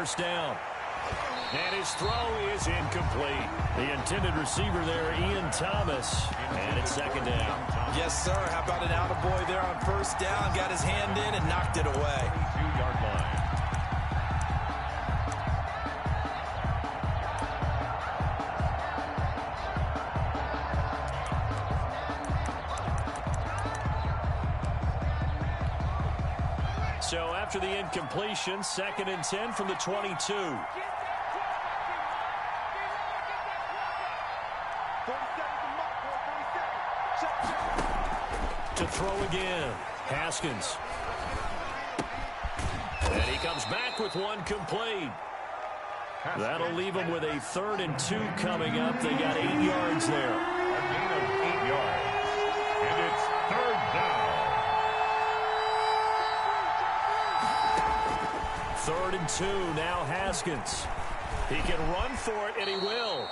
first down. And his throw is incomplete. The intended receiver there, Ian Thomas. And it's second down. Yes, sir. How about an attaboy there on first down? Got his hand in and knocked it away. 2-yard line. So after the incompletion, second and 10 from the 22. To throw again, Haskins. And he comes back with one complete. That'll leave him with a 3rd and 2 coming up. They got 8 yards there. A gain of 8 yards. And it's 3rd down. 3rd and 2, now Haskins. He can run for it, and he will.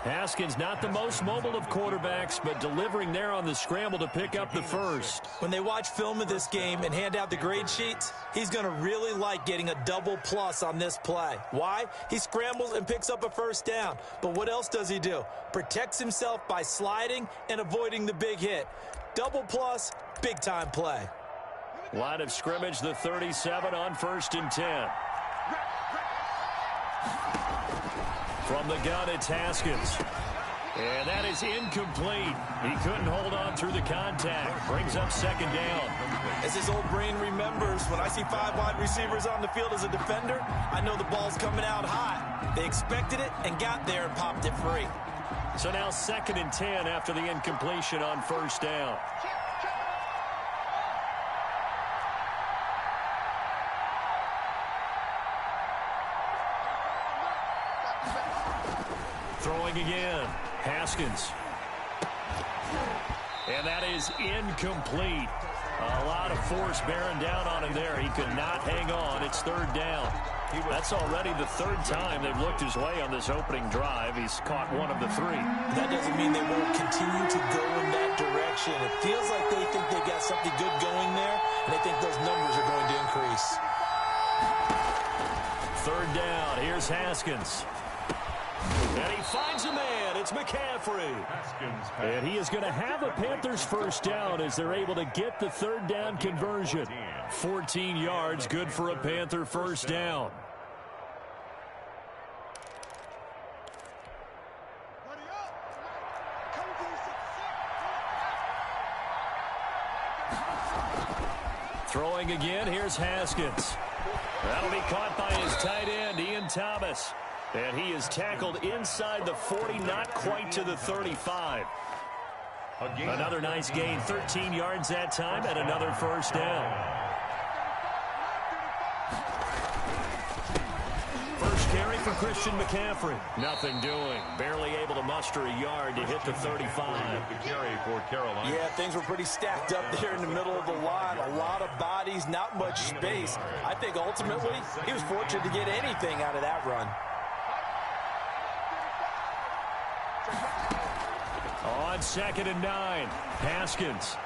Haskins not the most mobile of quarterbacks, but delivering there on the scramble to pick up the first. When they watch film of this game and hand out the grade sheets, he's going to really like getting a double plus on this play. Why? He scrambles and picks up a first down. But what else does he do? Protects himself by sliding and avoiding the big hit. Double plus, big-time play. Line of scrimmage, the 37 on 1st and 10. From the gun, it's Haskins. And that is incomplete. He couldn't hold on through the contact. Brings up second down. As his old brain remembers, when I see 5 wide receivers on the field as a defender, I know the ball's coming out hot. They expected it and got there and popped it free. So now 2nd and 10 after the incompletion on first down. Throwing again, Haskins. And that is incomplete. A lot of force bearing down on him there. He could not hang on. It's 3rd down. That's already the 3rd time they've looked his way on this opening drive. He's caught one of the 3. That doesn't mean they won't continue to go in that direction. It feels like they think they've got something good going there, and they think those numbers are going to increase. 3rd down. Here's Haskins. And he finds a man. It's McCaffrey. And he is going to have a Panthers first down as they're able to get the 3rd down conversion. 14 yards, good for a Panther first down. Throwing again, here's Haskins. That'll be caught by his tight end, Ian Thomas. And he is tackled inside the 40, not quite to the 35. Another nice gain, 13 yards that time, and another first down. First carry for Christian McCaffrey. Nothing doing. Barely able to muster a yard to hit the 35. Yeah, things were pretty stacked up there in the middle of the line. A lot of bodies, not much space. I think ultimately he was fortunate to get anything out of that run. On 2nd and 9, Haskins.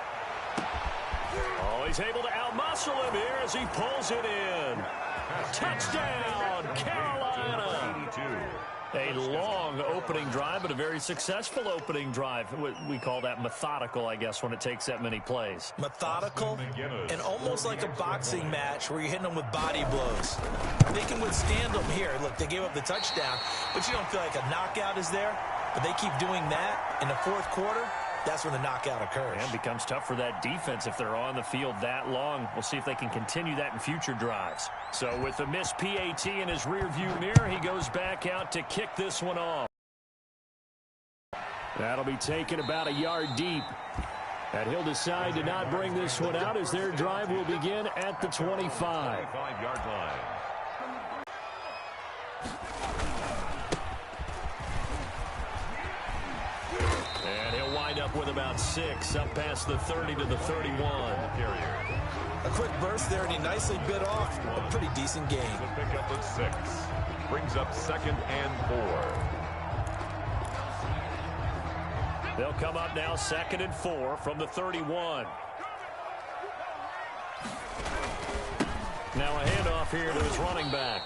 Oh, he's able to outmuscle him here as he pulls it in. Touchdown, Carolina. A long opening drive, but a very successful opening drive. We call that methodical, I guess, when it takes that many plays. Methodical and almost like a boxing match where you're hitting them with body blows. They can withstand them here. Look, they gave up the touchdown, but you don't feel like a knockout is there. But they keep doing that in the 4th quarter. That's when the knockout occurs. And it becomes tough for that defense if they're on the field that long. We'll see if they can continue that in future drives. So with the missed PAT in his rearview mirror, he goes back out to kick this one off. That'll be taken about a yard deep. And he'll decide to not bring this one out as their drive will begin at the 25. 5-yard line. And he'll wind up with about 6, up past the 30 to the 31. A quick burst there, and he nicely bit off a pretty decent gain. The pickup of 6. Brings up 2nd and 4. They'll come up now 2nd and 4 from the 31. Now a handoff here to his running back.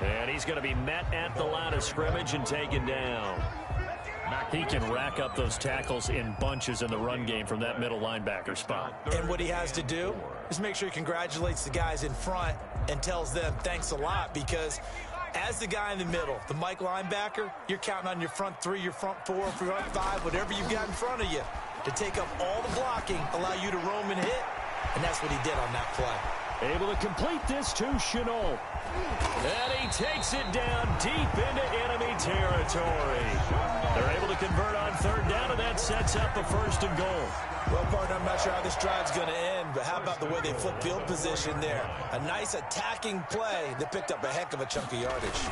And he's going to be met at the line of scrimmage and taken down. He can rack up those tackles in bunches in the run game from that middle linebacker spot. And what he has to do is make sure he congratulates the guys in front and tells them thanks a lot, because as the guy in the middle, the Mike linebacker, you're counting on your front three, your front four, front five, whatever you've got in front of you to take up all the blocking, allow you to roam and hit. And that's what he did on that play. Able to complete this to Shenault. And he takes it down deep into enemy territory. They're able to convert on third down, and that sets up a 1st and goal. Well, partner, I'm not sure how this drive's going to end, but how about the way they flip field position there? A nice attacking play that picked up a heck of a chunk of yardage.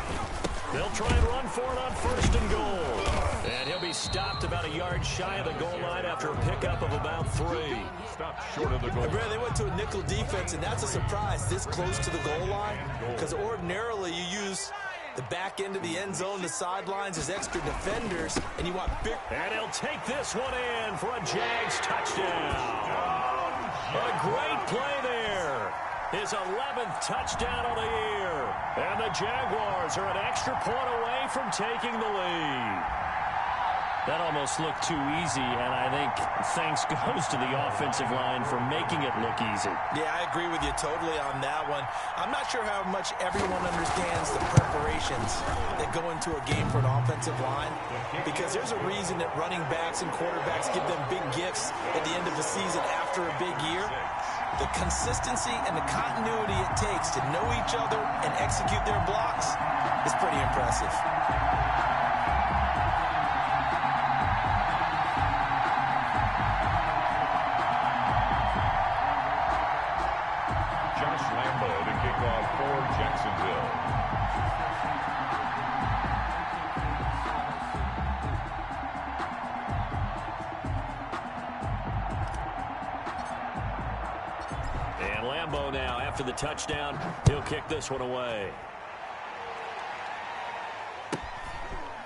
They'll try and run for it on 1st and goal. And he'll be stopped about a yard shy of the goal line after a pickup of about 3. Stopped short of the goal. Brad, they went to a nickel defense, and that's a surprise this close to the goal line, because ordinarily you use the back end of the end zone, the sidelines as extra defenders, and you want big. And he'll take this one in for a Jags touchdown. A great play there. His 11th touchdown of the year. And the Jaguars are an extra point away from taking the lead. That almost looked too easy, and I think thanks goes to the offensive line for making it look easy. Yeah, I agree with you totally on that one. I'm not sure how much everyone understands the preparations that go into a game for an offensive line, because there's a reason that running backs and quarterbacks give them big gifts at the end of the season after a big year. The consistency and the continuity it takes to know each other and execute their blocks is pretty impressive. Now, after the touchdown, he'll kick this one away.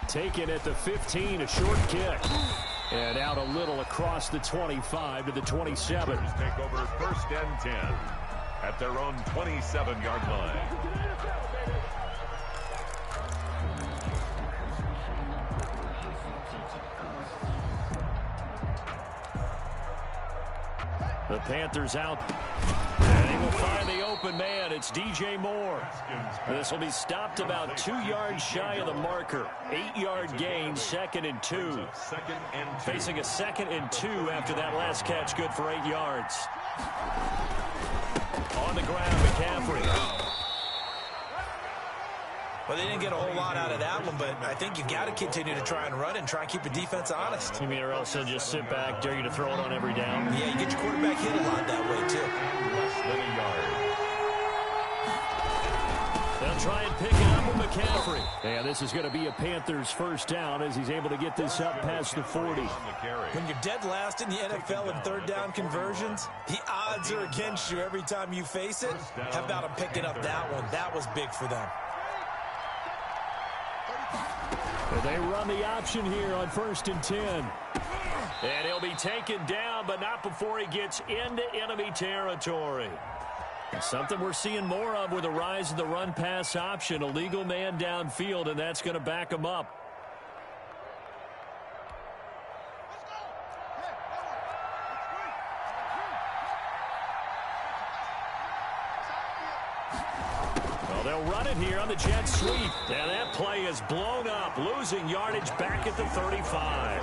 Taken at the 15, a short kick. And out a little across the 25 to the 27. Take over 1st and 10 at their own 27-yard line. The Panthers out. And he will find the open man. It's DJ Moore. This will be stopped about 2 yards shy of the marker. 8-yard gain, 2nd and 2. Facing a 2nd and 2 after that last catch, good for 8 yards. On the ground, McCaffrey. Well, they didn't get a whole lot out of that one, but I think you've got to continue to try and run and try and keep the defense honest. You mean, or else they'll just sit back, dare you to throw it on every down? Yeah, you get your quarterback hit a lot that way, too. Less than a yard. They'll try and pick it up with McCaffrey. And this is going to be a Panthers 1st down as he's able to get this up past the 40. When you're dead last in the NFL in 3rd down conversions, the odds are against you every time you face it. How about him picking up that one? That was big for them. They run the option here on 1st and 10. And he'll be taken down, but not before he gets into enemy territory. Something we're seeing more of with the rise of the run-pass option. A legal man downfield, and that's going to back him up. They'll run it here on the jet sweep. And that play is blown up, losing yardage back at the 35.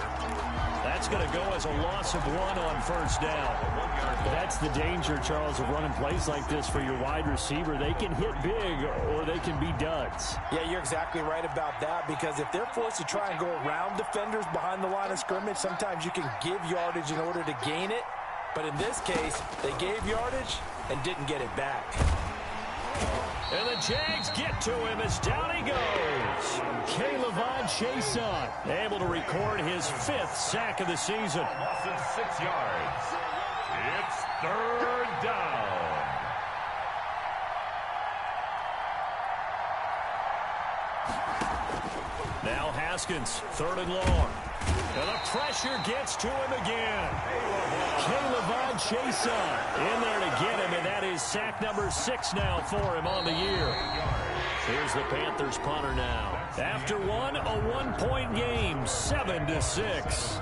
That's going to go as a loss of 1 on 1st down. That's the danger, Charles, of running plays like this for your wide receiver. They can hit big or they can be duds. Yeah, you're exactly right about that, because if they're forced to try and go around defenders behind the line of scrimmage, sometimes you can give yardage in order to gain it. But in this case, they gave yardage and didn't get it back. And the Jags get to him as down he goes. K'Lavon Chaisson able to record his 5th sack of the season. Loss of 6 yards. It's 3rd down. Now Haskins, 3rd and long. And the pressure gets to him again. K'Lavon Chaisson in there to get him, and that is sack number 6 now for him on the year. Here's the Panthers punter now. After one, a one-point game, 7-6.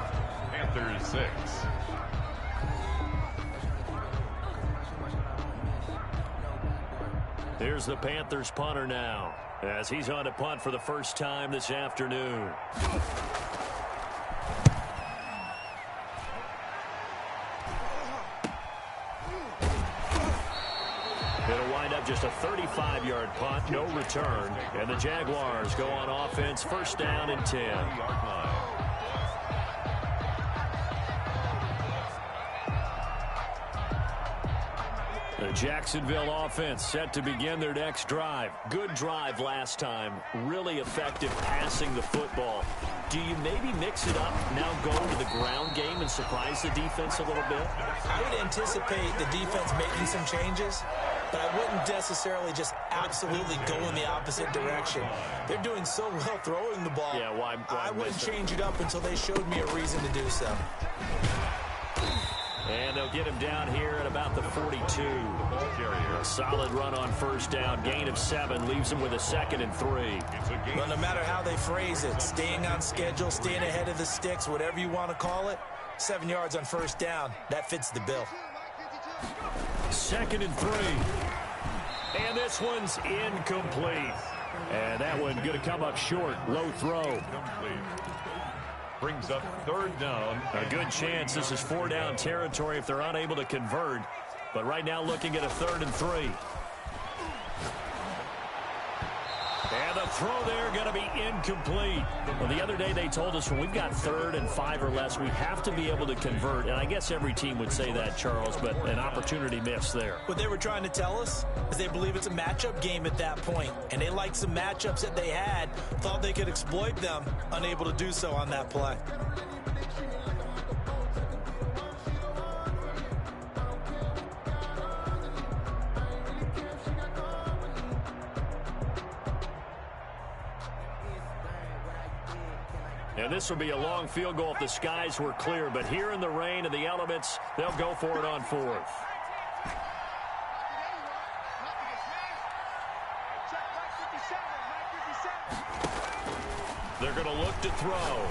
Panthers 6. Here's the Panthers punter now, as he's on to punt for the first time this afternoon. It'll wind up just a 35-yard punt, no return. And the Jaguars go on offense, first down and 10. The Jacksonville offense set to begin their next drive. Good drive last time. Really effective passing the football. Do you maybe mix it up, now go to the ground game and surprise the defense a little bit? I would anticipate the defense making some changes, but I wouldn't necessarily just absolutely go in the opposite direction. They're doing so well throwing the ball. Yeah, why I wouldn't change it up until they showed me a reason to do so. And they'll get him down here at about the 42. A solid run on first down. Gain of 7 leaves him with a 2nd and 3. Well, no matter how they phrase it, staying on schedule, staying ahead of the sticks, whatever you want to call it, 7 yards on first down, that fits the bill. 2nd and 3. And this one's incomplete. And that one going to come up short. Low throw. Brings up 3rd down. A good chance this is 4-down territory if they're unable to convert. But right now looking at a 3rd and 3. And the throw there going to be incomplete. Well, the other day they told us when we've got 3rd and 5 or less, we have to be able to convert. And I guess every team would say that, Charles, but an opportunity missed there. What they were trying to tell us is they believe it's a matchup game at that point. And they liked some matchups that they had, thought they could exploit them, unable to do so on that play. And this will be a long field goal if the skies were clear. But here in the rain and the elements, they'll go for it on 4th. They're going to look to throw.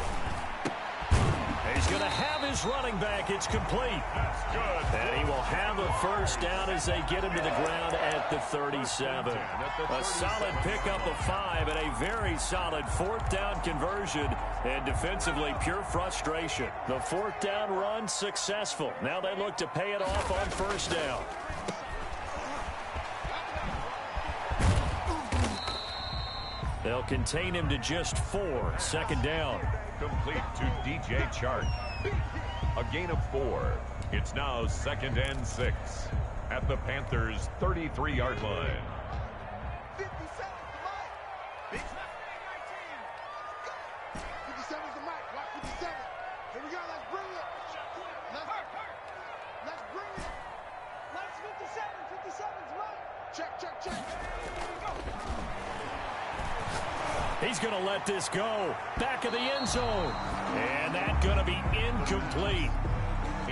He's going to have his running back. It's complete. That's good. And he will have a first down as they get him to the ground at the 37. A solid pickup of 5 and a very solid 4th down conversion. And defensively, pure frustration. The 4th down run successful. Now they look to pay it off on first down. They'll contain him to just 4. 2nd down. Complete to DJ Chark. A gain of 4. It's now 2nd and 6 at the Panthers' 33-yard line. 57's the mic. Watch 57. Here we go. Let's bring it. Let's bring it. Let's 57. 57's the mic. Check. He's going to let this go. Back of the end zone. And that's going to be incomplete.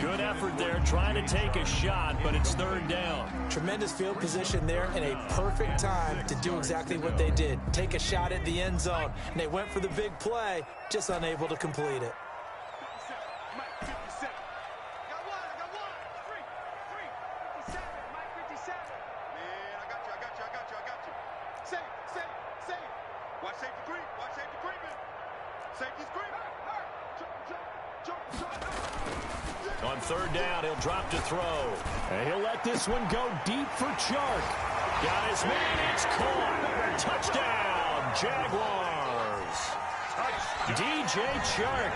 Good effort there, trying to take a shot, but it's 3rd down. Tremendous field position there and a perfect time to do exactly what they did. Take a shot at the end zone. And they went for the big play, just unable to complete it. On 3rd down, he'll drop to throw. And he'll let this one go deep for Chark. Got his man, it's caught. Touchdown, Jaguars. DJ Chark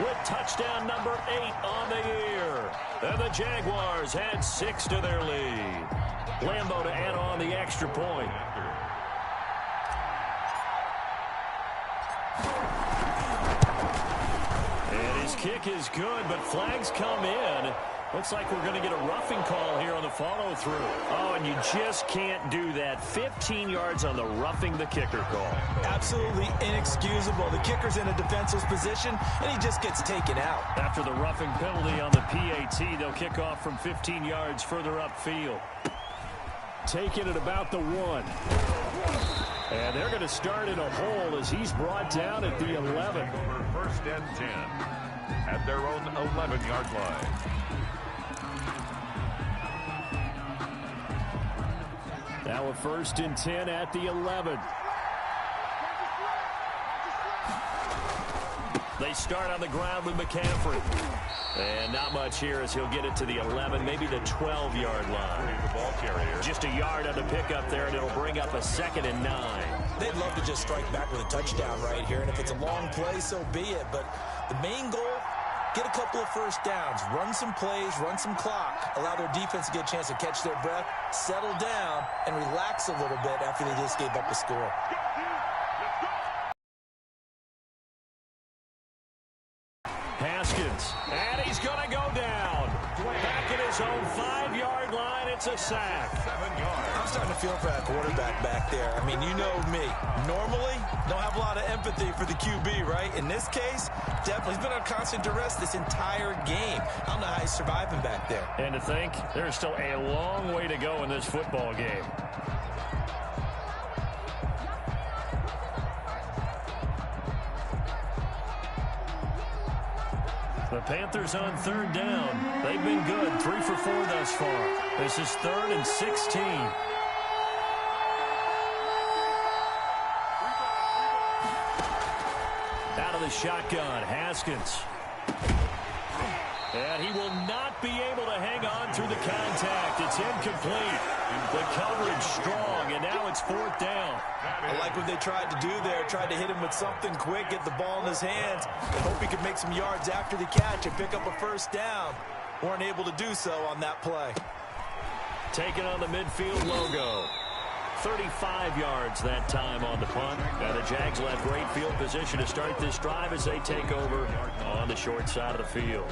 with touchdown number 8 on the year. And the Jaguars had 6 to their lead. Lambo to add on the extra point. And his kick is good, but flags come in. Looks like we're going to get a roughing call here on the follow-through. Oh, and you just can't do that. 15 yards on the roughing the kicker call. Absolutely inexcusable. The kicker's in a defensive position, and he just gets taken out. After the roughing penalty on the PAT, they'll kick off from 15 yards further upfield. Taken at about the 1. And they're going to start in a hole as he's brought down at the 11. Over 1st and 10 at their own 11-yard line. Now a 1st and 10 at the 11. They start on the ground with McCaffrey. And not much here as he'll get it to the 11, maybe the 12-yard line. The ball carrier. Just a yard on the pickup there, and it'll bring up a 2nd and 9. They'd love to just strike back with a touchdown right here, and if it's a long play, so be it. But the main goal, get a couple of first downs, run some plays, run some clock, allow their defense to get a chance to catch their breath, settle down, and relax a little bit after they just gave up a score. Haskins, and he's going to go down. Back at his own 5-yard line, it's a sack. 7 yards. I'm starting to feel for that quarterback back there. I mean, you know me. Normally, don't have a lot of empathy for the QB, right? In this case, definitely. He's been on constant duress this entire game. I don't know how he's surviving back there. And to think, there's still a long way to go in this football game. The Panthers on 3rd down. They've been good, 3 for 4 thus far. This is 3rd and 16. Out of the shotgun, Haskins. And he will not be able to hang on through the contact. It's incomplete. The coverage strong, and now it's 4th down. I like what they tried to do there. Tried to hit him with something quick, get the ball in his hands, and hope he could make some yards after the catch and pick up a 1st down. Weren't able to do so on that play. Taking on the midfield logo. 35 yards that time on the punt. And the Jags will have great field position to start this drive as they take over on the short side of the field.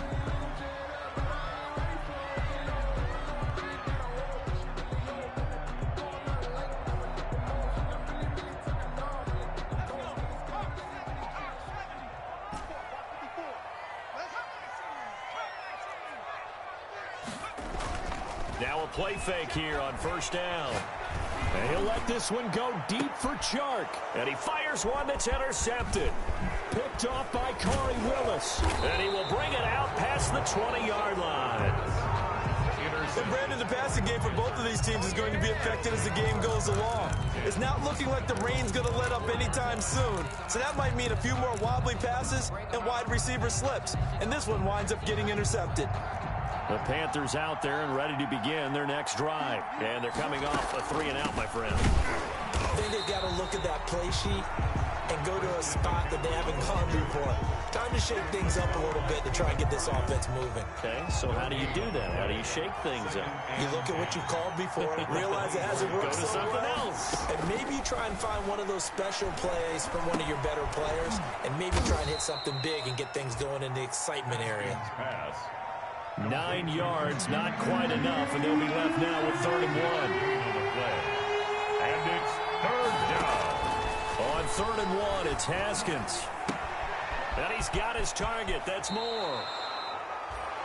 Now a play fake here on 1st down. And he'll let this one go deep for Chark. And he fires one that's intercepted. Picked off by Corey Willis. And he will bring it out past the 20-yard line. And Brandon, the passing game for both of these teams is going to be affected as the game goes along. It's not looking like the rain's going to let up anytime soon. So that might mean a few more wobbly passes and wide receiver slips. And this one winds up getting intercepted. The Panthers out there and ready to begin their next drive. And they're coming off a 3-and-out, my friend. I think they've got to look at that play sheet and go to a spot that they haven't gone before. Time to shake things up a little bit to try and get this offense moving. Okay, so how do you do that? How do you shake things up? You look at what you called before, realize it hasn't worked Go to something else. and maybe try and find one of those special plays from one of your better players, and maybe try and hit something big and get things going in the excitement area. Pass. 9 yards, not quite enough, and they'll be left now with 3rd and 1. And it's 3rd down. On 3rd and 1, it's Haskins. And he's got his target. That's Moore.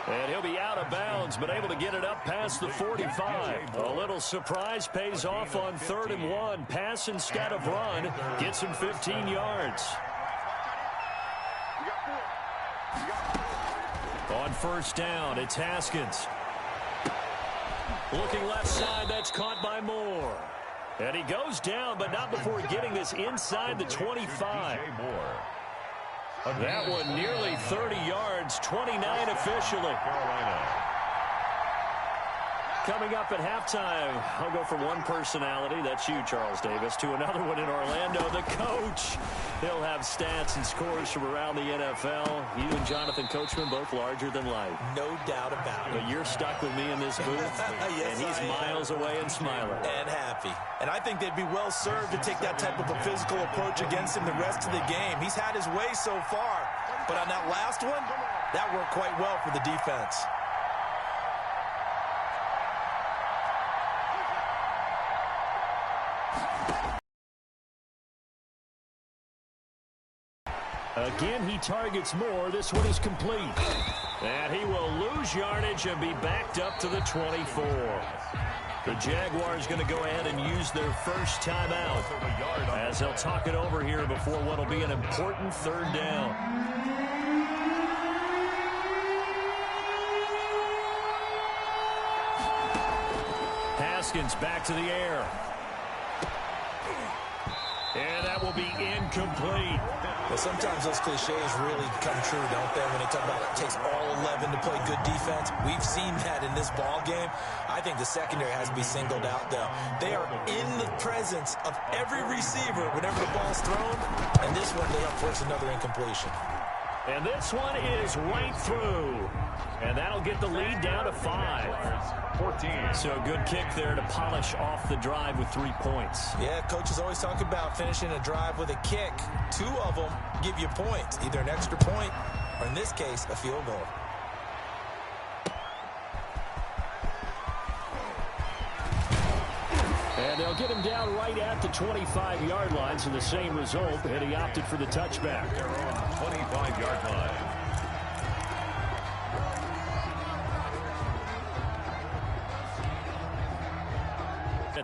And he'll be out of bounds, but able to get it up past the 45. A little surprise pays off on 3rd and 1. Pass instead of run. Gets him 15 yards. On 1st down, it's Haskins. Looking left side, that's caught by Moore. And he goes down, but not before getting this inside the 25. That one nearly 30 yards, 29 officially. Coming up at halftime, I'll go from one personality, that's you, Charles Davis, to another one in Orlando, the coach. He'll have stats and scores from around the NFL. You and Jonathan Coachman, both larger than life. No doubt about it. But you're stuck with me in this booth, Yes, and he's miles away and smiling. And happy. And I think they'd be well served to take that type of a physical approach against him the rest of the game. He's had his way so far, but on that last one, that worked quite well for the defense. Again, he targets Moore. This one is complete. And he will lose yardage and be backed up to the 24. The Jaguars going to go ahead and use their first timeout as they'll talk it over here before what will be an important third down. Haskins back to the air. And that will be incomplete. Well, sometimes those cliches really come true, don't they? When they talk about it takes all 11 to play good defense. We've seen that in this ball game. I think the secondary has to be singled out, though. They are in the presence of every receiver whenever the ball's thrown. And this one, they help force another incompletion. And this one is right through. And that'll get the lead down to 5. 14. So a good kick there to polish off the drive with 3 points. Yeah, coaches always talk about finishing a drive with a kick. 2 of them give you points, either an extra point or, in this case, a field goal. And they'll get him down right at the 25-yard line, so the same result, and he opted for the touchback. Their own 25-yard line.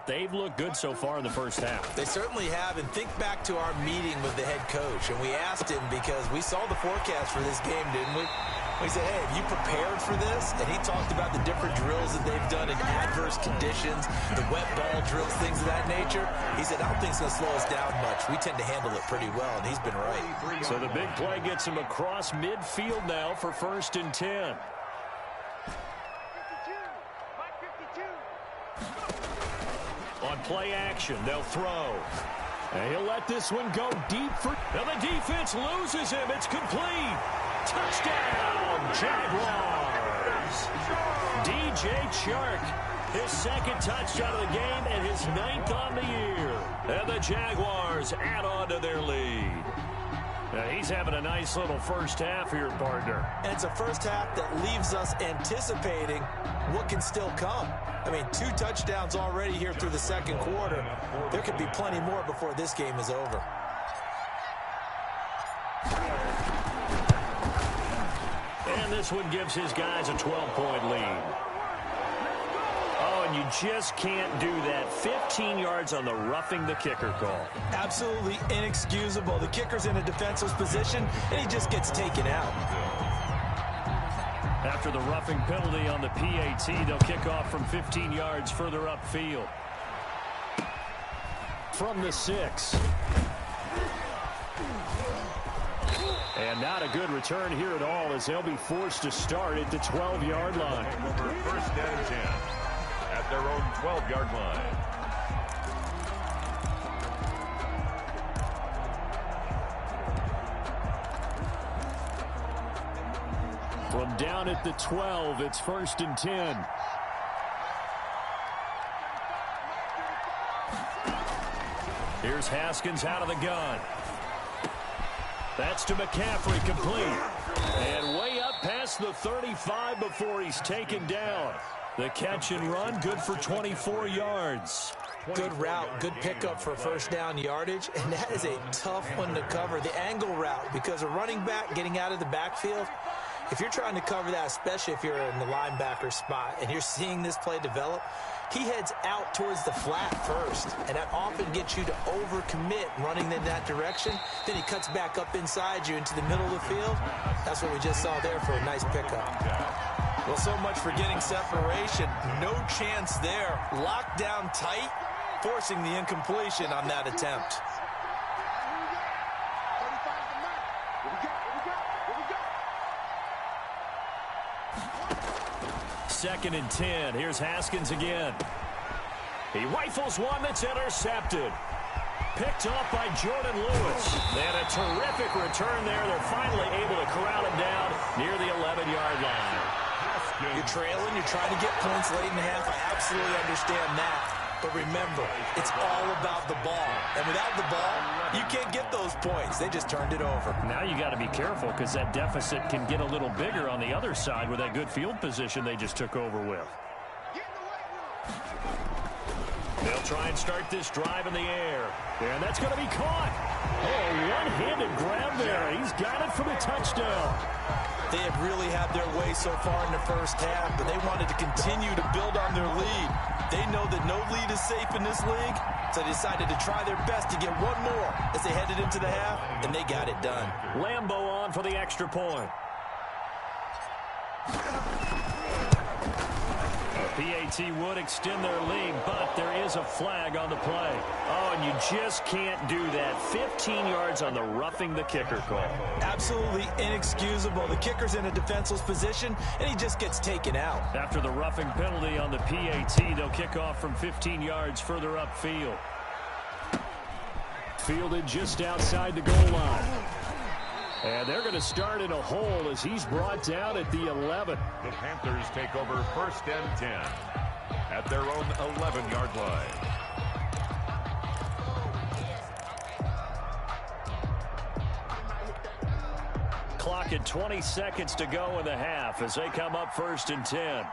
They've looked good so far in the first half. They certainly have, and think back to our meeting with the head coach, and we asked him because we saw the forecast for this game, didn't we? We said, hey, have you prepared for this? And he talked about the different drills that they've done in adverse conditions, the wet ball drills, things of that nature. He said, I don't think it's going to slow us down much. We tend to handle it pretty well, and he's been right. So the big play gets him across midfield now for 1st and 10. On play action, they'll throw. And he'll let this one go deep for... Now the defense loses him. It's complete. Touchdown, Jaguars. DJ Chark, his 2nd touchdown of the game and his 9th on the year. And the Jaguars add on to their lead. Now he's having a nice little first half here, partner. And it's a first half that leaves us anticipating what can still come. I mean, 2 touchdowns already here through the 2nd quarter. There could be plenty more before this game is over. And this one gives his guys a 12-point lead. Oh, and you just can't do that. 15 yards on the roughing the kicker call. Absolutely inexcusable. The kicker's in a defensive position, and he just gets taken out. After the roughing penalty on the PAT, they'll kick off from 15 yards further upfield. From the 6. And not a good return here at all as they'll be forced to start at the 12-yard line. Over 1st and 10 at their own 12-yard line. From down at the 12, it's 1st and 10. Here's Haskins out of the gun. That's to McCaffrey, complete. And way up past the 35 before he's taken down. The catch and run, good for 24 yards. Good route, good pickup for 1st down yardage, and that is a tough one to cover, the angle route, because a running back getting out of the backfield, if you're trying to cover that, especially if you're in the linebacker spot and you're seeing this play develop, he heads out towards the flat first, and that often gets you to overcommit running in that direction. Then he cuts back up inside you into the middle of the field. That's what we just saw there for a nice pickup. Well, so much for getting separation. No chance there. Locked down tight, forcing the incompletion on that attempt. 2nd and 10. Here's Haskins again. He rifles one that's intercepted. Picked off by Jordan Lewis. And a terrific return there. They're finally able to corral him down near the 11-yard line. You're trailing. You're trying to get points late in the half. I absolutely understand that. But remember, it's all about the ball. And without the ball, you can't get those points. They just turned it over. Now you got to be careful because that deficit can get a little bigger on the other side with that good field position they just took over with. They'll try and start this drive in the air. And that's going to be caught. Oh, one-handed grab there. He's got it for the touchdown. They have really had their way so far in the first half, but they wanted to continue to build on their lead. They know that no lead is safe in this league, so they decided to try their best to get one more as they headed into the half, and they got it done. Lambo on for the extra point. PAT would extend their lead, but there is a flag on the play. Oh, and you just can't do that. 15 yards on the roughing the kicker call. Absolutely inexcusable. The kicker's in a defenseless position, and he just gets taken out. After the roughing penalty on the PAT, they'll kick off from 15 yards further upfield. Fielded just outside the goal line. And they're going to start in a hole as he's brought down at the 11. The Panthers take over 1st and 10 at their own 11-yard line. Clock at 20 seconds to go in the half as they come up 1st and 10.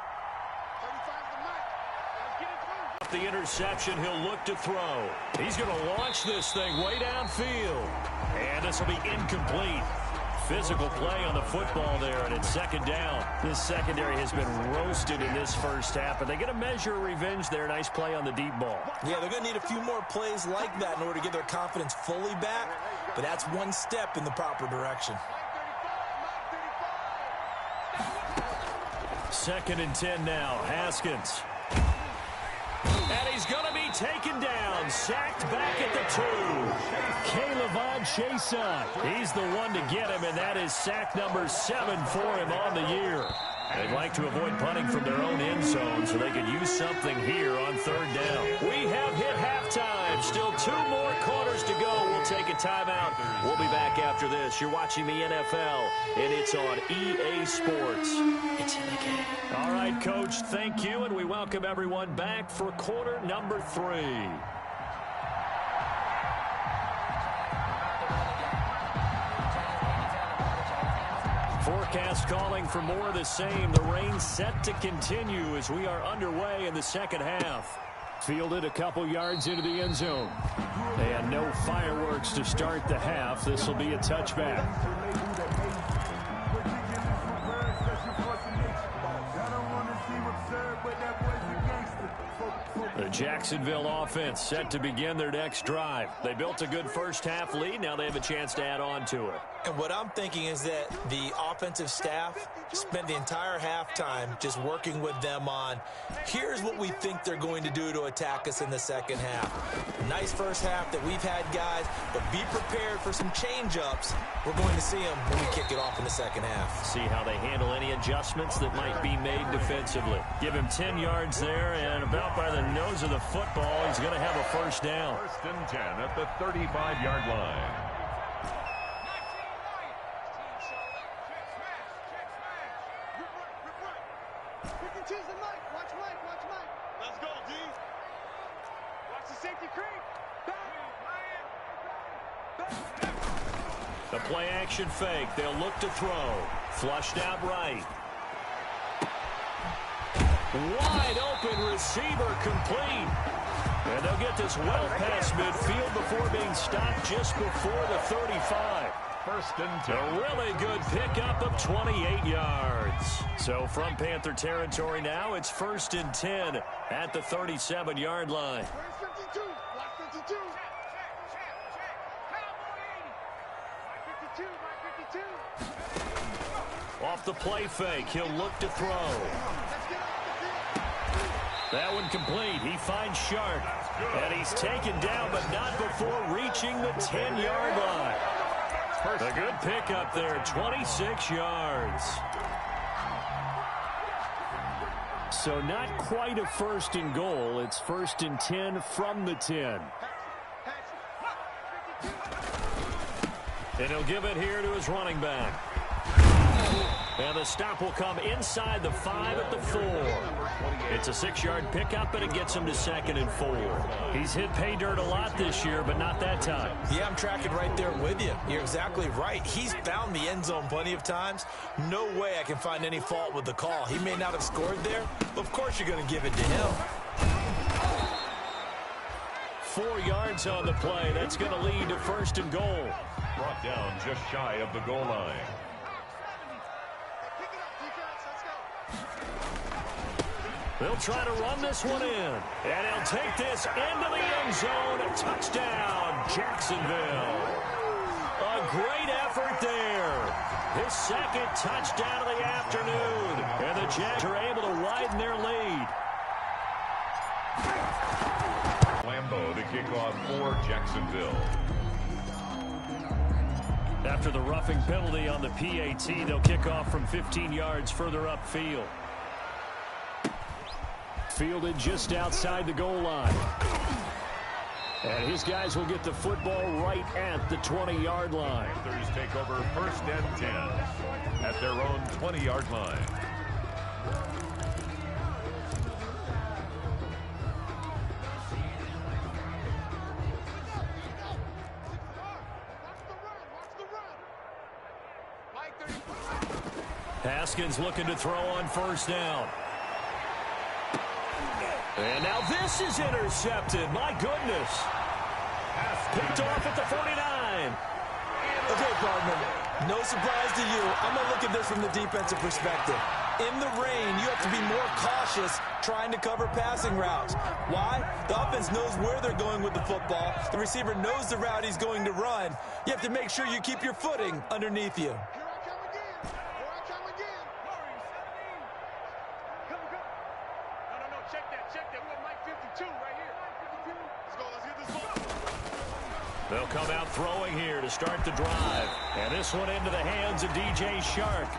The interception, he'll look to throw. He's going to launch this thing way downfield. And this will be incomplete. Physical play on the football there, and it's 2nd down. This secondary has been roasted in this first half, but they get a measure of revenge there. Nice play on the deep ball. Yeah, they're going to need a few more plays like that in order to get their confidence fully back, but that's one step in the proper direction. 2nd and 10 now. Haskins. And he's going to be taken down. Sacked back at the 2. K'Lavon Chaisson. He's the one to get him, and that is sack number 7 for him on the year. They'd like to avoid punting from their own end zone so they could use something here on 3rd down. We have hit halftime. Still 2 more quarters to go. We'll take a timeout. We'll be back after this. You're watching the NFL, and it's on EA Sports. It's in the game. All right, Coach, thank you, and we welcome everyone back for quarter number 3. Forecast calling for more of the same. The rain set to continue as we are underway in the 2nd half. Fielded a couple yards into the end zone. And no fireworks to start the half. This will be a touchback. The Jacksonville offense set to begin their next drive. They built a good first half lead. Now they have a chance to add on to it. And what I'm thinking is that the offensive staff spent the entire halftime just working with them on, here's what we think they're going to do to attack us in the 2nd half. Nice first half that we've had, guys, but be prepared for some change-ups. We're going to see them when we kick it off in the 2nd half. See how they handle any adjustments that might be made defensively. Give him 10 yards there, and about by the nose of the football, he's going to have a 1st down. 1st and 10 at the 35-yard line. The play action fake. They'll look to throw. Flushed out right. Wide open receiver complete. And they'll get this well past midfield before being stopped just before the 35. 1st and 10. A really good pickup of 28 yards. So from Panther territory now, it's 1st and 10 at the 37-yard line. Off the play fake, he'll look to throw. That one complete. He finds Sharp. And he's taken down, but not before reaching the 10-yard line. A good pickup there, 26 yards. So not quite a 1st and goal. It's 1st and 10 from the 10. And he'll give it here to his running back. And the stop will come inside the 5 at the 4. It's a 6-yard pickup, and it gets him to 2nd and 4. He's hit pay dirt a lot this year, but not that time. Yeah, I'm tracking right there with you. You're exactly right. He's found the end zone plenty of times. No way I can find any fault with the call. He may not have scored there, but of course you're going to give it to him. 4 yards on the play. That's going to lead to 1st and goal. Brought down just shy of the goal line. They'll try to run this one in. And he'll take this into the end zone. A touchdown, Jacksonville. A great effort there. His second touchdown of the afternoon. And the Jags are able to widen their lead. Lambeau, the kickoff for Jacksonville. After the roughing penalty on the PAT, they'll kick off from 15 yards further upfield. Fielded just outside the goal line. And his guys will get the football right at the 20-yard line. Panthers take over 1st and 10 at their own 20-yard line. Haskins looking to throw on 1st down. And now this is intercepted. My goodness. Picked off at the 49. Okay, partner, no surprise to you. I'm going to look at this from the defensive perspective. In the rain, you have to be more cautious trying to cover passing routes. Why? The offense knows where they're going with the football. The receiver knows the route he's going to run. You have to make sure you keep your footing underneath you. They'll come out throwing here to start the drive. And this one into the hands of DJ Chark.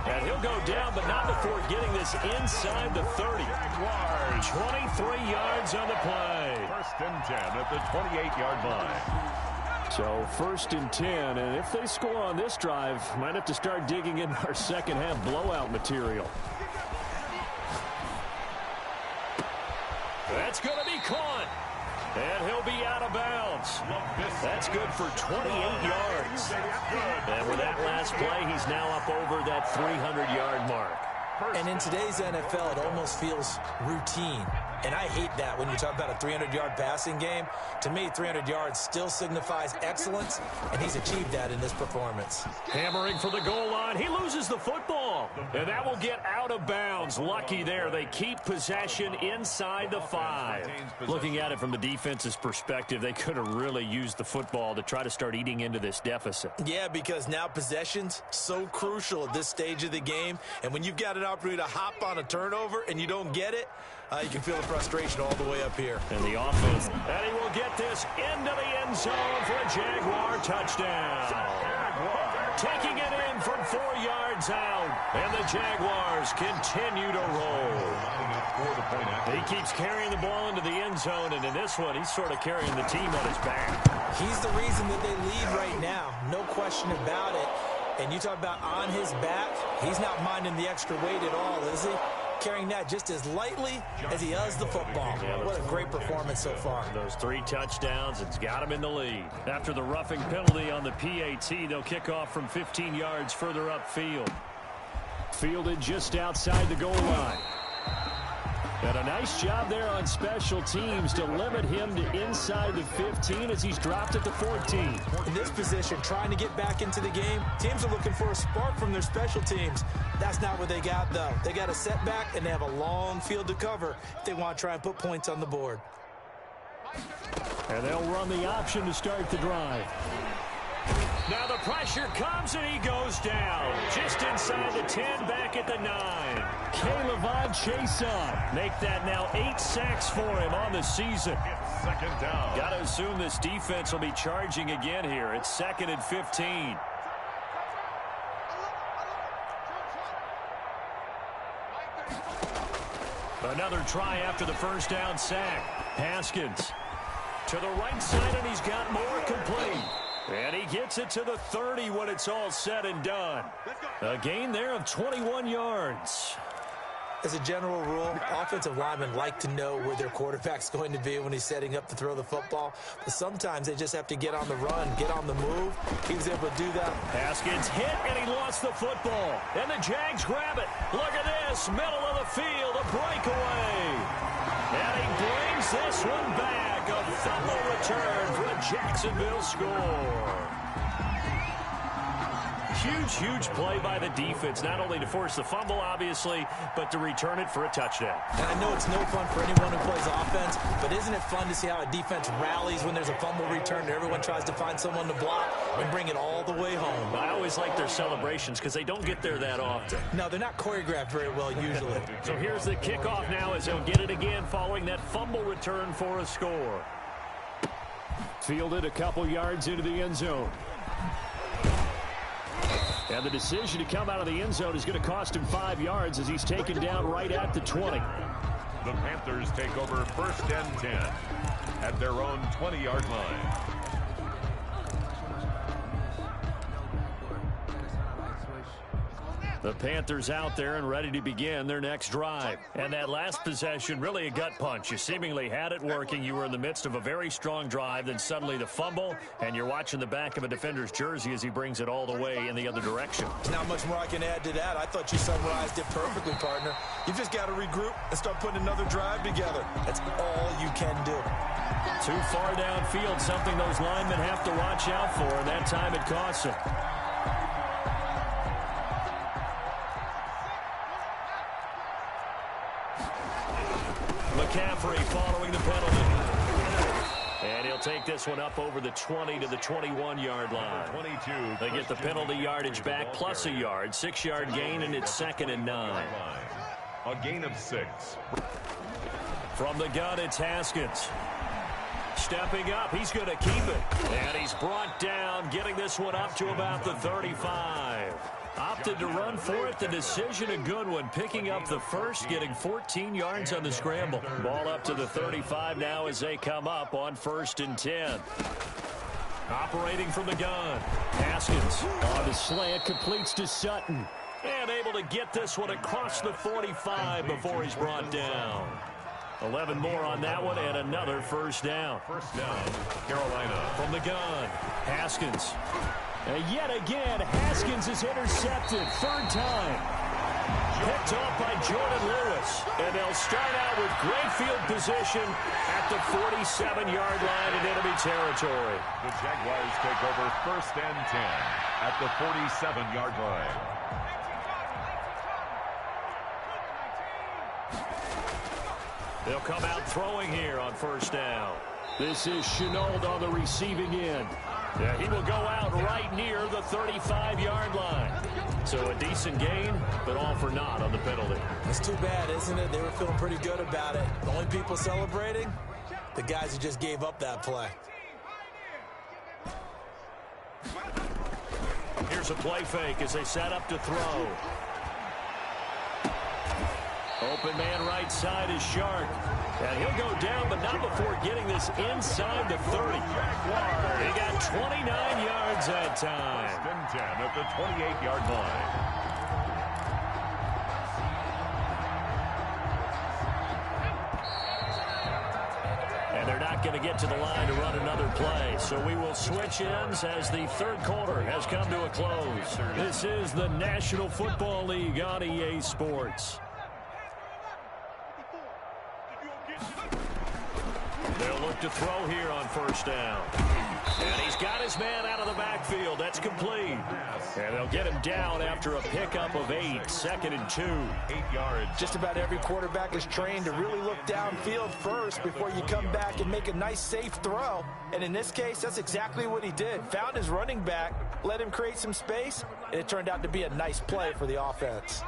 And he'll go down, but not before getting this inside the 30. 23 yards on the play. 1st and 10 at the 28-yard line. So 1st and 10, and if they score on this drive, might have to start digging in our second half blowout material. That's going to be caught. And he'll be out of bounds. That's good for 28 yards. And with that last play, he's now up over that 300-yard mark. And in today's NFL, it almost feels routine. And I hate that when you talk about a 300-yard passing game. To me, 300 yards still signifies excellence, and he's achieved that in this performance. Hammering for the goal line. He loses the football. And that will get out of bounds. Lucky there. They keep possession inside the 5. Looking at it from the defense's perspective, they could have really used the football to try to start eating into this deficit. Yeah, because now possession's so crucial at this stage of the game. And when you've got an opportunity to hop on a turnover and you don't get it, you can feel the frustration all the way up here. And the offense. And he will get this into the end zone for a Jaguar touchdown. Taking it in from 4 yards out. And the Jaguars continue to roll. He keeps carrying the ball into the end zone. And in this one, he's sort of carrying the team on his back. He's the reason that they lead right now. No question about it. And you talk about on his back, he's not minding the extra weight at all, is he? Carrying that just as lightly as he does the football. What a great performance so far. Those 3 touchdowns, it's got him in the lead. After the roughing penalty on the PAT, they'll kick off from 15 yards further upfield. Fielded just outside the goal line. And a nice job there on special teams to limit him to inside the 15 as he's dropped at the 14. In this position, trying to get back into the game, teams are looking for a spark from their special teams. That's not what they got, though. They got a setback, and they have a long field to cover if they want to try and put points on the board. And they'll run the option to start the drive. Now the pressure comes and he goes down. Just inside the 10, back at the 9. K'Lavon Chaisson make that now 8 sacks for him on the season. 2nd down. Got to assume this defense will be charging again here. It's 2nd and 15. Another try after the 1st down sack. Haskins to the right side, and he's got more complete. And he gets it to the 30 when it's all said and done. A gain there of 21 yards. As a general rule, offensive linemen like to know where their quarterback's going to be when he's setting up to throw the football. But sometimes they just have to get on the run, get on the move. He was able to do that. Haskins hit, and he lost the football. And the Jags grab it. Look at this, middle of the field, a breakaway. And he brings this one back. A fumble return for a Jacksonville score. Huge play by the defense, not only to force the fumble, obviously, but to return it for a touchdown. And I know it's no fun for anyone who plays offense, but isn't it fun to see how a defense rallies when there's a fumble return and everyone tries to find someone to block and bring it all the way home? I always like their celebrations because they don't get there that often. No, they're not choreographed very well usually. So here's the kickoff now as they'll get it again following that fumble return for a score. Fielded a couple yards into the end zone. And the decision to come out of the end zone is going to cost him 5 yards as he's taken down right at the 20. The Panthers take over 1st and 10 at their own 20-yard line. The Panthers out there and ready to begin their next drive. And that last possession, really a gut punch. You seemingly had it working. You were in the midst of a very strong drive. Then suddenly the fumble, and you're watching the back of a defender's jersey as he brings it all the way in the other direction. Not much more I can add to that. I thought you summarized it perfectly, partner. You've just got to regroup and start putting another drive together. That's all you can do. Too far downfield, something those linemen have to watch out for, and that time it costs them. McCaffrey following the penalty. And he'll take this one up over the 20 to the 21-yard line. 22. They get the penalty yardage back plus a yard. 6-yard gain, and it's 2nd and 9. A gain of 6. From the gun, it's Haskins. Stepping up, he's going to keep it. And he's brought down, getting this one up to about the 35. Opted to run for it. The decision a good one. Picking up the first, getting 14 yards on the scramble. Ball up to the 35 now as they come up on 1st and 10. Operating from the gun. Haskins on the slant, completes to Sutton. And able to get this one across the 45 before he's brought down. 11 more on that one and another first down. First down, Carolina. From the gun, Haskins. And yet again, Haskins is intercepted. 3rd time. Picked off by Jordan Lewis. And they'll start out with great field position at the 47-yard line in enemy territory. The Jaguars take over 1st and 10 at the 47-yard line. They'll come out throwing here on 1st down. This is Shenault on the receiving end. Yeah, he will go out right near the 35-yard line. So a decent gain, but all for naught on the penalty. It's too bad, isn't it? They were feeling pretty good about it. The only people celebrating, the guys who just gave up that play. Here's a play fake as they set up to throw. Open man right side is Shark. And he'll go down, but not before getting this inside the 30. He got 29 yards that time. 1st and 10 at the 28-yard line. And they're not going to get to the line to run another play. So we will switch ends as the 3rd quarter has come to a close. This is the National Football League on EA Sports. They'll look to throw here on 1st down. And he's got his man out of the backfield. That's complete. And they'll get him down after a pickup of 8. 2nd and 2. 8 yards. Just about every quarterback is trained to really look downfield first before you come back and make a nice, safe throw. And in this case, that's exactly what he did. Found his running back, let him create some space, and it turned out to be a nice play for the offense.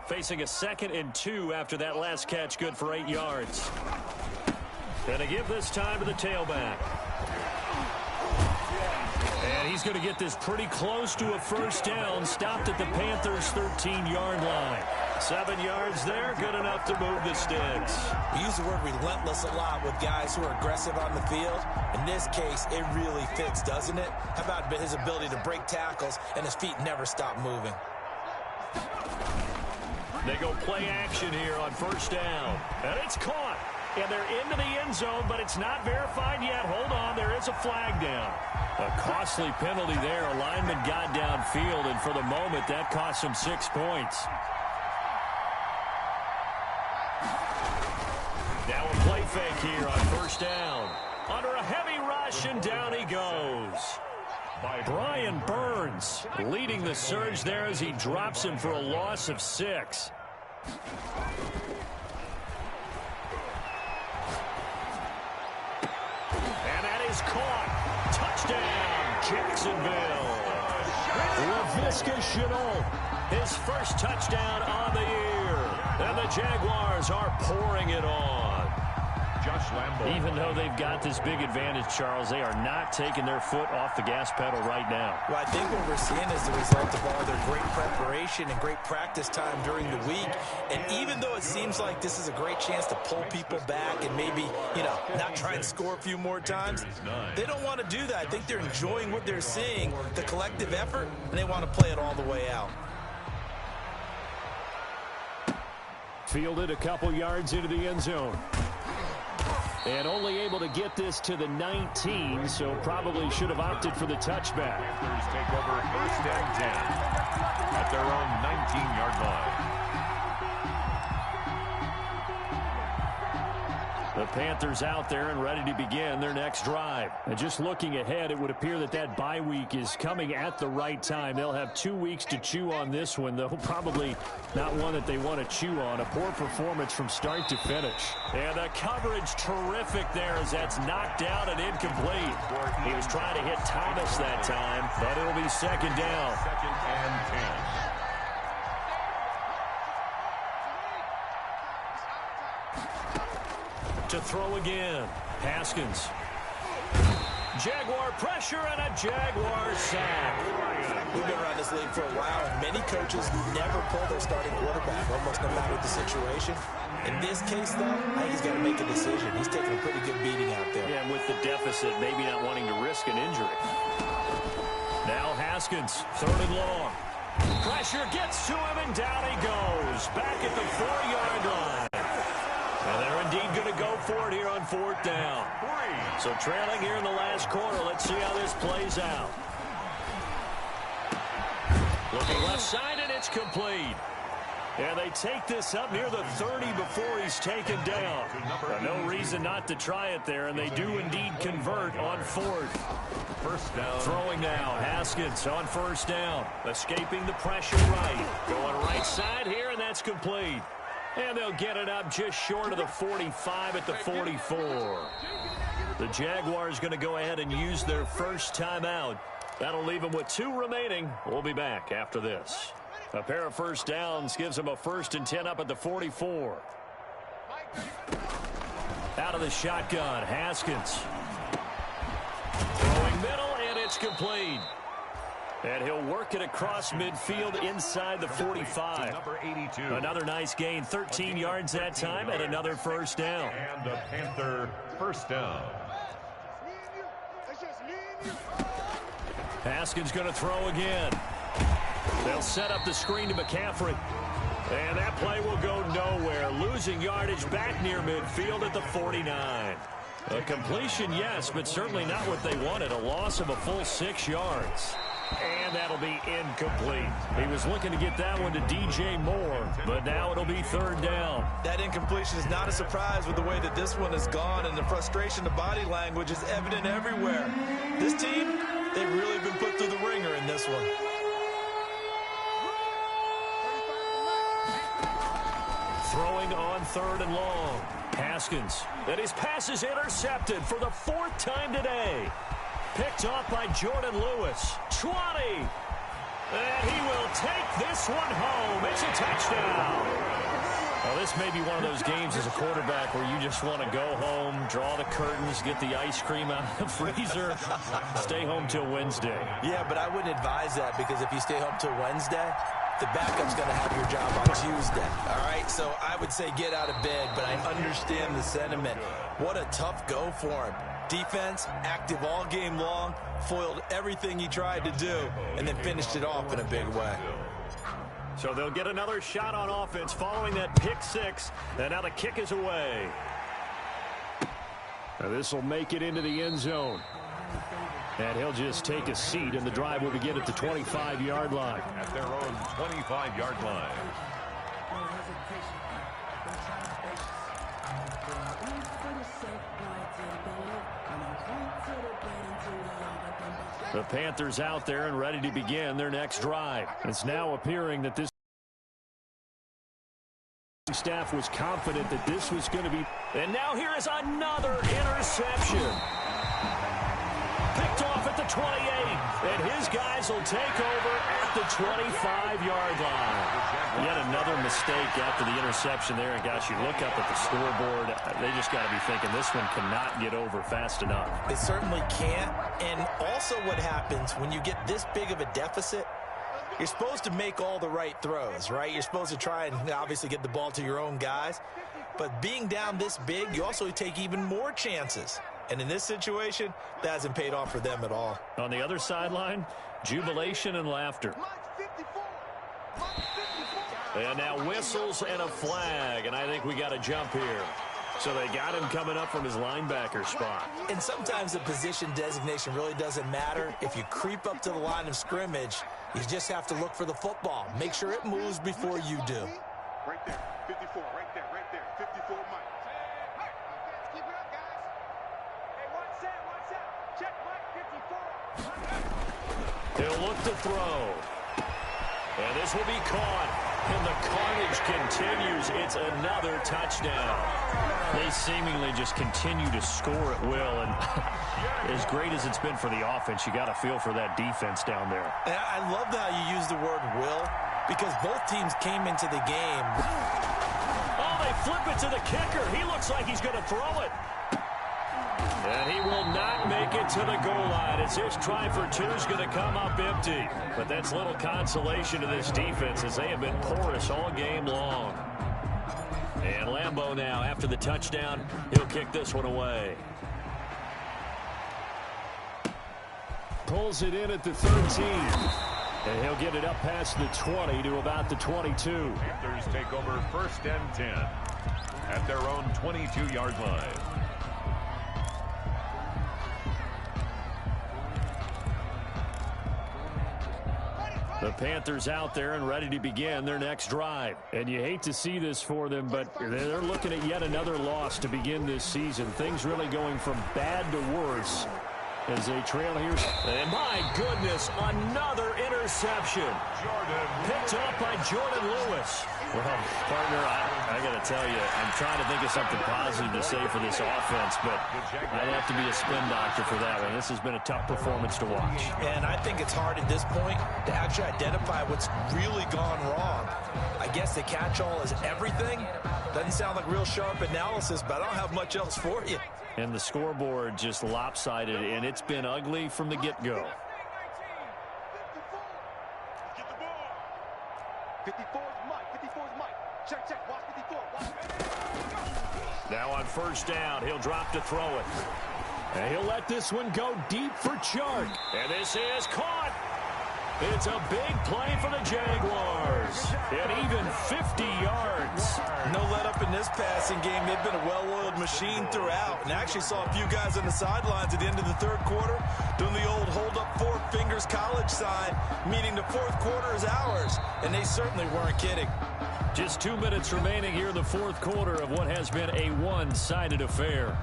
Facing a 2nd and 2 after that last catch, good for 8 yards. And to give this time to the tailback. And he's going to get this pretty close to a 1st down. Stopped at the Panthers' 13-yard line. 7 yards there, good enough to move the sticks. We use the word relentless a lot with guys who are aggressive on the field. In this case, it really fits, doesn't it? How about his ability to break tackles and his feet never stop moving? They go play action here on 1st down. And it's caught. And they're into the end zone, but it's not verified yet. Hold on, there is a flag down. A costly penalty there. A lineman got downfield, and for the moment, that cost him 6 points. Now a play fake here on 1st down. Under a heavy rush, and down he goes. Brian Burns leading the surge there as he drops him for a loss of 6. And that is caught. Touchdown, Jacksonville. Laviska Shenault, his first touchdown on the year. And the Jaguars are pouring it on. Josh Lambo. Even though they've got this big advantage, Charles, they are not taking their foot off the gas pedal right now. Well, I think what we're seeing is the result of all their great preparation and great practice time during the week. And even though it seems like this is a great chance to pull people back and maybe, not try and score a few more times, they don't want to do that. I think they're enjoying what they're seeing, the collective effort, and they want to play it all the way out. Fielded a couple yards into the end zone. And only able to get this to the 19, so probably should have opted for the touchback. Panthers take over 1st and 10 at their own 19-yard line. The Panthers out there and ready to begin their next drive. And just looking ahead, it would appear that that bye week is coming at the right time. They'll have 2 weeks to chew on this one, though probably not one that they want to chew on. A poor performance from start to finish. And the coverage terrific there as that's knocked out and incomplete. He was trying to hit Thomas that time, but it'll be 2nd down. 2nd and 10. To throw again. Haskins. Jaguar pressure and a Jaguar sack. We've been around this league for a while, and many coaches never pull their starting quarterback, almost no matter the situation. In this case, though, I think he's got to make a decision. He's taking a pretty good beating out there. Yeah, and with the deficit, maybe not wanting to risk an injury. Now Haskins, 3rd and long. Pressure gets to him, and down he goes. Back at the 4-yard line. And they're indeed going to go for it here on 4th down. So trailing here in the last quarter. Let's see how this plays out. Looking left side, and it's complete. And they take this up near the 30 before he's taken down. No reason not to try it there, and they do indeed convert on 4th. 1st down. Throwing now, Haskins on 1st down. Escaping the pressure right. Going right side here, and that's complete. And they'll get it up just short of the 45 at the 44. The Jaguars going to go ahead and use their first timeout. That'll leave them with 2 remaining. We'll be back after this. A pair of 1st downs gives them a 1st and 10 up at the 44. Out of the shotgun, Haskins. Throwing middle, and it's complete. And he'll work it across midfield inside the 45. Number 82. Another nice gain, 13 yards that time, and another 1st down. And a Panther 1st down. Haskins going to throw again. They'll set up the screen to McCaffrey. And that play will go nowhere. Losing yardage back near midfield at the 49. A completion, yes, but certainly not what they wanted. A loss of a full 6 yards. And that'll be incomplete. He was looking to get that one to DJ Moore, but now it'll be 3rd down. That incompletion is not a surprise with the way that this one has gone, and the frustration of body language is evident everywhere. This team, they've really been put through the ringer in this one. Throwing on 3rd and long. Haskins. And his pass is intercepted for the 4th time today. Picked off by Jordan Lewis. 20. And he will take this one home. It's a touchdown. Well, this may be one of those games as a quarterback where you just want to go home, draw the curtains, get the ice cream out of the freezer, stay home till Wednesday. Yeah, but I wouldn't advise that, because if you stay home till Wednesday, the backup's going to have your job on Tuesday. All right, so I would say get out of bed, but I understand the sentiment. What a tough go for him. Defense, active all game long, foiled everything he tried to do, and then finished it off in a big way. So they'll get another shot on offense following that pick 6, and now the kick is away. Now this will make it into the end zone. And he'll just take a seat, and the drive will begin at the 25-yard line. At their own 25-yard line. The Panthers out there and ready to begin their next drive. It's now appearing that this staff was confident that this was going to be. And now here is another interception. Picked off at the 28. And his guys will take over at the 25-yard line. Yet another mistake after the interception there. And, gosh, you look up at the scoreboard. They just got to be thinking this one cannot get over fast enough. It certainly can't. And also what happens when you get this big of a deficit, you're supposed to make all the right throws, right? You're supposed to try and obviously get the ball to your own guys. But being down this big, you also take even more chances. And in this situation, that hasn't paid off for them at all. On the other sideline, jubilation and laughter. And now whistles and a flag, and I think we got a jump here. So they got him coming up from his linebacker spot. And sometimes the position designation really doesn't matter. If you creep up to the line of scrimmage, you just have to look for the football. Make sure it moves before you do. Right there, 54, right there, 54, Mike. Keep it up, guys. Hey, one set. Check Mike, 54. He'll look to throw. And this will be caught. And the carnage continues. It's another touchdown. They seemingly just continue to score at will. And as great as it's been for the offense, you got to feel for that defense down there. And I love how you use the word will, because both teams came into the game. Oh, they flip it to the kicker. He looks like he's going to throw it. And he will not make it to the goal line as his try for two is going to come up empty. But that's little consolation to this defense as they have been porous all game long. And Lambeau now, after the touchdown, he'll kick this one away. Pulls it in at the 13. And he'll get it up past the 20 to about the 22. Panthers take over 1st and 10 at their own 22-yard line. The Panthers out there and ready to begin their next drive. And you hate to see this for them, but they're looking at yet another loss to begin this season. Things really going from bad to worse as they trail here. And my goodness, another interception. Picked up by Jordan Lewis. Well, partner, I got to tell you, I'm trying to think of something positive to say for this offense, but I'd have to be a spin doctor for that one. This has been a tough performance to watch. And I think it's hard at this point to actually identify what's really gone wrong. I guess the catch-all is everything. Doesn't sound like real sharp analysis, but I don't have much else for you. And the scoreboard just lopsided, and it's been ugly from the get-go. 54 is Mike. Check. Watch 54. Now on 1st down, he'll drop to throw it. And he'll let this one go deep for Chark. And this is caught. It's a big play for the Jaguars. And even 50 yards. No let up in this passing game. They've been a well-oiled machine throughout. And actually saw a few guys on the sidelines at the end of the 3rd quarter doing the old hold up 4 fingers college sign, meaning the 4th quarter is ours. And they certainly weren't kidding. Just 2 minutes remaining here in the 4th quarter of what has been a one-sided affair.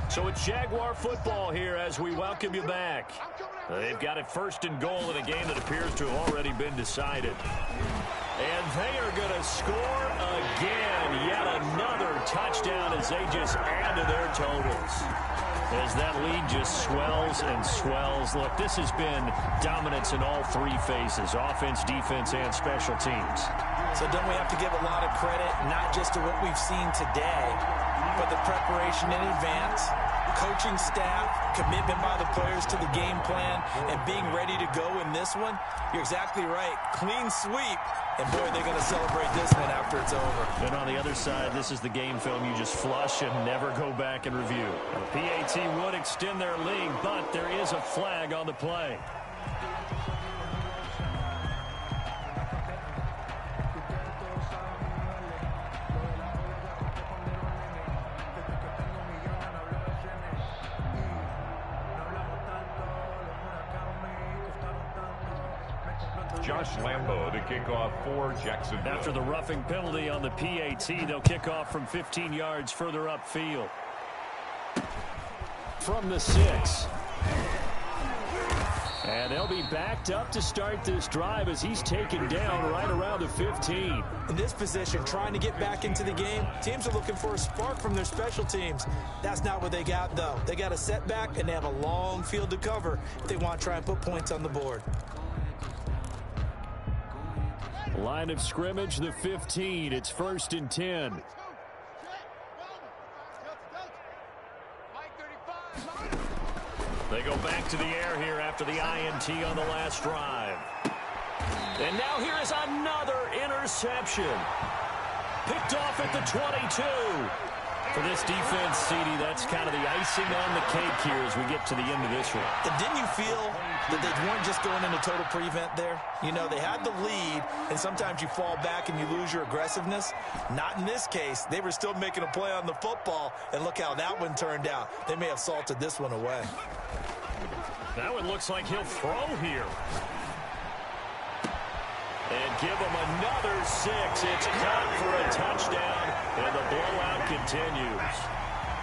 So it's Jaguar football here as we welcome you back. They've got it 1st and goal in a game that appears to have already been decided. And they are going to score again. Yet another touchdown as they just add to their totals. As that lead just swells and swells. Look, this has been dominance in all 3 phases, offense, defense, and special teams. So don't we have to give a lot of credit, not just to what we've seen today, but the preparation in advance, coaching staff, commitment by the players to the game plan, and being ready to go in this one? You're exactly right. Clean sweep. And, boy, they're going to celebrate this one after it's over. And on the other side, this is the game film you just flush and never go back and review. The PAT would extend their lead, but there is a flag on the play. Josh Lambo to kick off for Jacksonville. After the roughing penalty on the PAT, they'll kick off from 15 yards further upfield. From the 6. And they'll be backed up to start this drive as he's taken down right around the 15. In this position, trying to get back into the game, teams are looking for a spark from their special teams. That's not what they got, though. They got a setback, and they have a long field to cover if they want to try and put points on the board. Line of scrimmage, the 15. It's 1st and 10. They go back to the air here after the INT on the last drive. And now here is another interception. Picked off at the 22. For this defense, CD, that's kind of the icing on the cake here as we get to the end of this one. And didn't you feel that they weren't just going into total prevent there? You know, they had the lead, and sometimes you fall back and you lose your aggressiveness. Not in this case. They were still making a play on the football, and look how that one turned out. They may have salted this one away. That one looks like he'll throw here. And give him another 6. It's caught for a touchdown, and the blowout continues.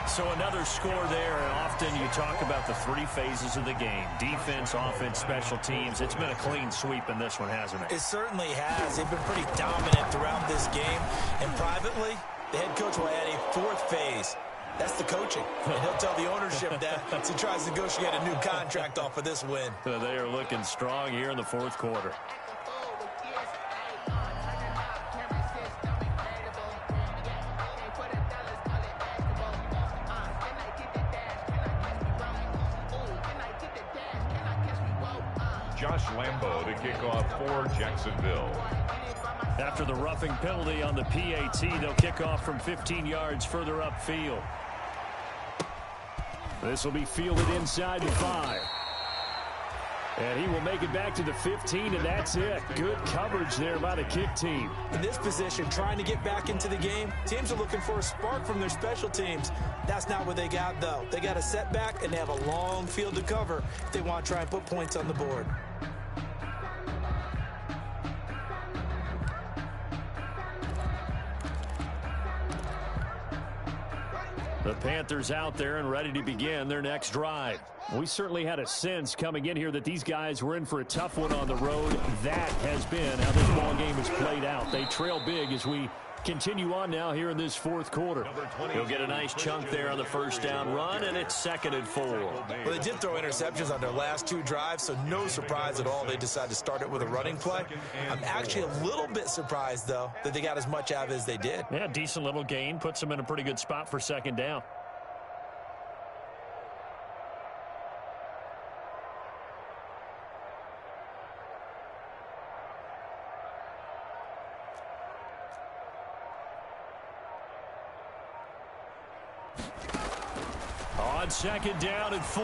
So another score there, and often you talk about the 3 phases of the game. Defense, offense, special teams. It's been a clean sweep in this one, hasn't it? It certainly has. They've been pretty dominant throughout this game. And privately, the head coach will add a 4th phase. That's the coaching. And he'll tell the ownership that as he tries to negotiate a new contract off of this win. So they are looking strong here in the 4th quarter. Josh Lambo to kick off for Jacksonville. After the roughing penalty on the PAT, they'll kick off from 15 yards further upfield. This will be fielded inside the 5. And he will make it back to the 15, and that's it. Good coverage there by the kick team. In this position, trying to get back into the game, teams are looking for a spark from their special teams. That's not what they got, though. They got a setback, and they have a long field to cover if they want to try and put points on the board. The Panthers out there and ready to begin their next drive. We certainly had a sense coming in here that these guys were in for a tough one on the road. That has been how this ball game has played out. They trail big as we continue on now here in this 4th quarter. He'll get a nice chunk there on the 1st down run, and it's 2nd and 4. Well, they did throw interceptions on their last 2 drives, so no surprise at all they decided to start it with a running play. I'm actually a little bit surprised, though, that they got as much out of it as they did. Yeah, decent little gain. Puts them in a pretty good spot for 2nd down. On 2nd down and 4,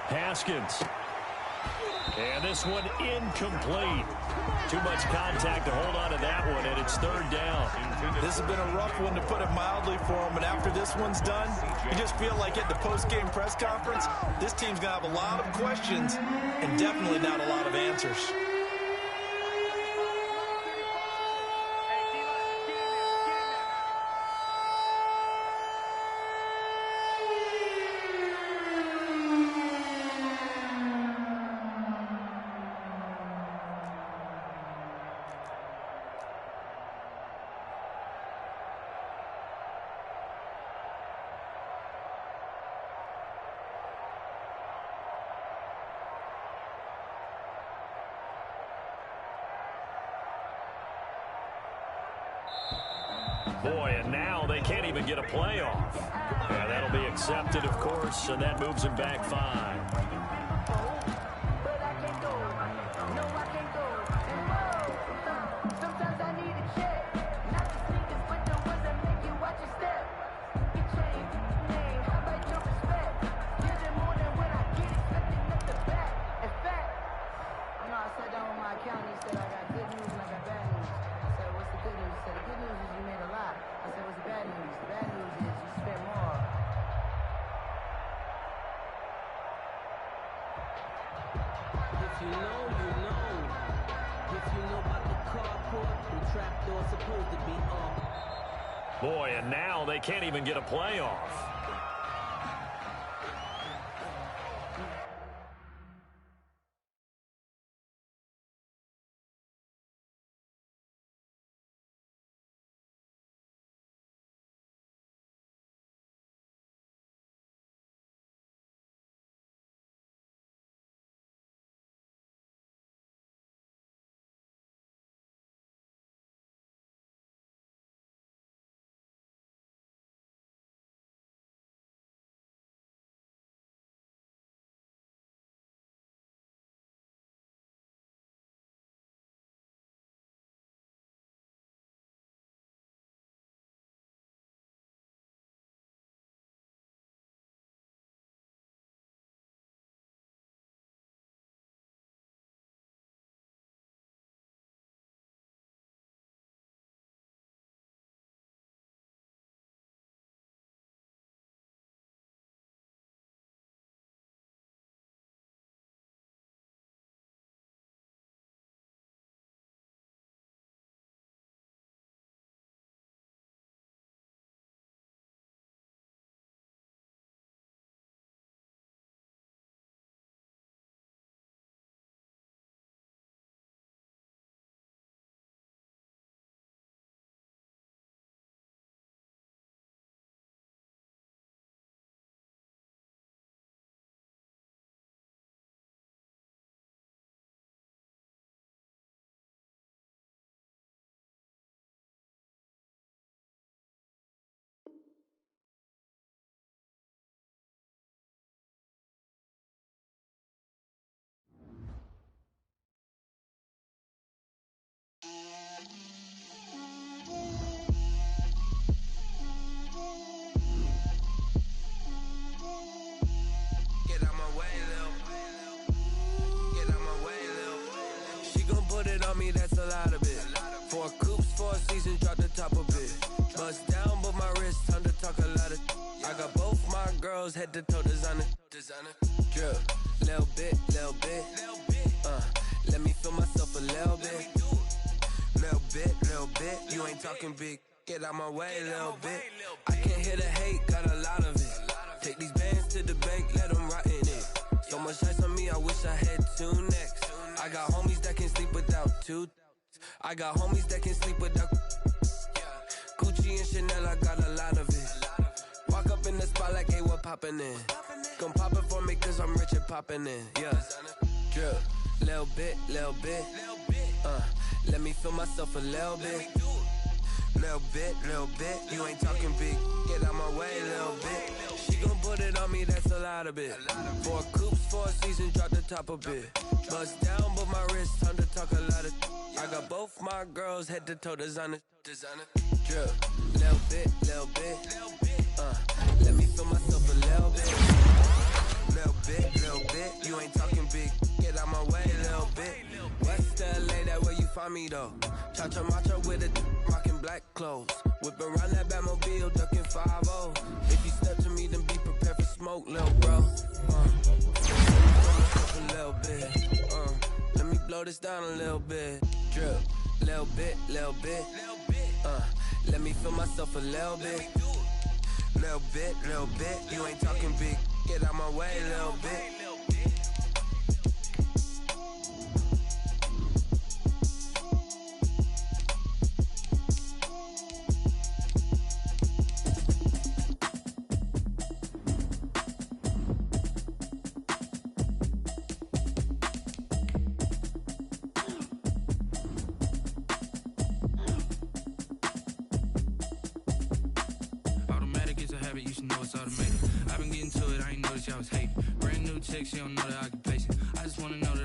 Haskins. And this one incomplete. Too much contact to hold on to that one, and it's 3rd down. This has been a rough one, to put it mildly, for them. And after this one's done, you just feel like at the post-game press conference, this team's going to have a lot of questions and definitely not a lot of answers. Boy, and now they can't even get a playoff. Yeah, that'll be accepted, of course, and that moves them back 5. if you know about the carport, the trapdoor's supposed to be off. Boy, and now they can't even get a play off. Me, that's a lot of it. 4 coops, 4 seasons, drop the top of it. Bust down, but my wrist, time to talk a lot of. I got both my girls head to toe designer. Drip, little bit. Let me feel myself a little bit. You ain't talking big. Get out my way, little bit. I can't hear the hate, got a lot of it. Take these bands to the bank, let them rot in it. So much ice on me, I wish I had 2 necks. I got homies that can sleep without 2. I got homies that can sleep without. Gucci and Chanel, I got a lot of it. Walk up in the spot like, hey, what poppin' in? Come pop it for me, cause I'm rich and poppin' in. Yeah. Drip, little bit. Let me feel myself a little bit. Little bit. You ain't talking big. Get out my way, little bit. She gon' put it on me, that's a lot of it. 4 coops, 4 seasons, drop the top a bit. Bust down, but my wrist, time to talk a lot of. I got both my girls head to toe designer. Drip, little bit. Let me feel myself a little bit. Little bit. You ain't talking big. Get out my way, little bit. West LA, that where you find me though. Cha-cha macho with a rockin' black clothes. Whip around that Batmobile, ducking 5-0. If you step to me, then be prepared for smoke, little bro. A little bit. Let me blow this down a little bit. Drip, little bit. Let me feel myself a little bit. Little bit. You ain't talking big. Get out my way, little bit. You should know it's automated. I've been getting to it, I ain't noticed y'all was hating. Brand new chick, she don't know the occupation. I just wanna know